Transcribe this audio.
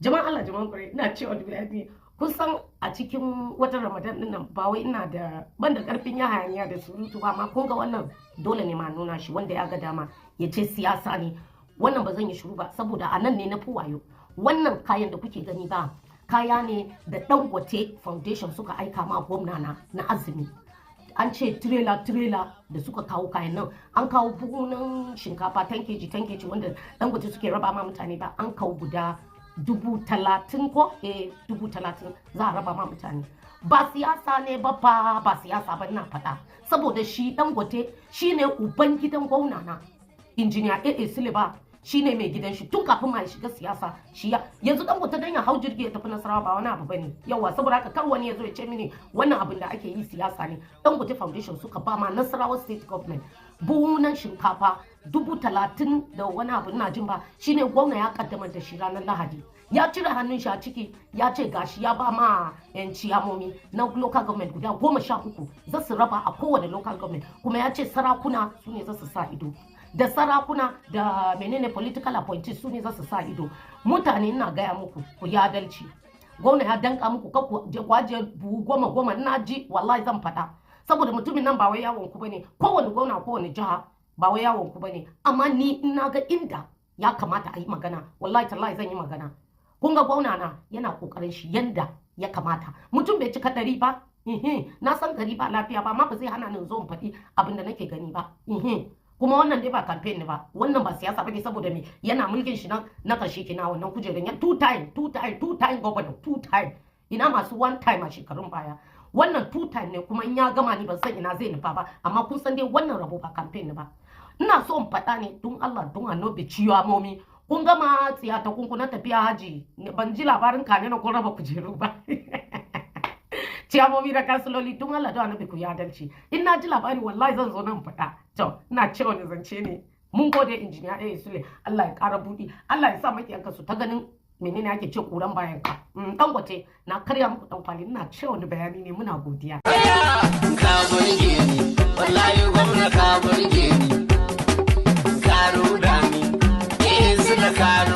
Jama'a Allah jama'a kure ina cewa da bayani kun san a cikin watan Ramadan din nan ba wai ina da ban da karfin ya hayaniya da surutu ba amma kun ga wannan dole ne ma nuna shi wanda ya ga dama ya ce siyasa ne wannan ba zan yi shiru ba saboda a nan ne na fi wayo wannan kayan da kuke gani ba kaya ne da Dangote Foundation suka aika ma gwamna na azumi an ce trailer da suka kawo kayan nan an kawo buhunan shinkafa 10 kg wanda Dangote suke raba ma mutane ba an kawo guda 30,000 ko 30,000 za a raba ma mutane ba siyasa ne ba siyasa ba ina faɗa saboda shi Dangote shine uban gidan gwamna na injiniya AA Silva shine mai gidan shi tun kafin ma ya shiga siyasa shi yanzu Dangote dan ya hau jirgi ya tafi Nasarawa ba wani abu bane yawa saboda haka kar wani ya zo ya ce mini wannan abin da ake yi siyasa ne Dangote Foundation suka ba ma Nasarawa State Government buhunan shinkafa 30,000 da wani abu ina jin ba shine gwamna ya kaddamar da shi ranar Lahadi ya cire hannun shi a ciki ya ce gashi ya ba ma yan ciyamomi na local government guda 13 za su raba a kowane local government kuma ya ce sarakuna su ne za su sa ido da sarakuna da menene political appointees su ne za su sa ido mutane ina gaya muku ku yi adalci gwamna ya danka muku ku je buhu 10 ina ji wallahi zan faɗa saboda mutumin nan ba wai yawon ku bane kowane gwamna kowane jiha ba wai yawon ku bane amma ni ina ga inda ya kamata a yi magana wallahi tallahi zan yi magana kun ga gwamna na yana kokarin shi yanda ya kamata mutum bai cika 100 ba na san gari ba lafiya ba amma ba zai hana ni zo in faɗi abin da nake gani ba kuma wannan dai ba campaign ne ba wannan ba siyasa bane saboda me yana mulkin shi na karshe kina wannan kujeran ya two time governor two time ina masu one time a shekarun baya wannan two time ne kuma in ya gama ni ban san ina zai nufa ba amma kun san dai wannan rabo ba campaign ne ba ina so in faɗa ne don Allah don annobi ciyamomi kun gama tsiyata kun na tafiya haji ban ji labarin kane na kun raba kujeru ba ciyamomi da kansiloli don Allah don annobi ku ya adalci in na ji labari wallahi zan zo nan faɗa to ina cewa ne zance ne mun gode injiniya AA Sule Allah ya ƙara buɗi Allah ya sa makiyanka su ta ganin menene ake ce kuran bayan ka Dangote na karya muku dan kwali ina cewa ni bayani ne muna godiya ka burge ni wallahi gwamna ka burge ni ka ruda ni Sule ka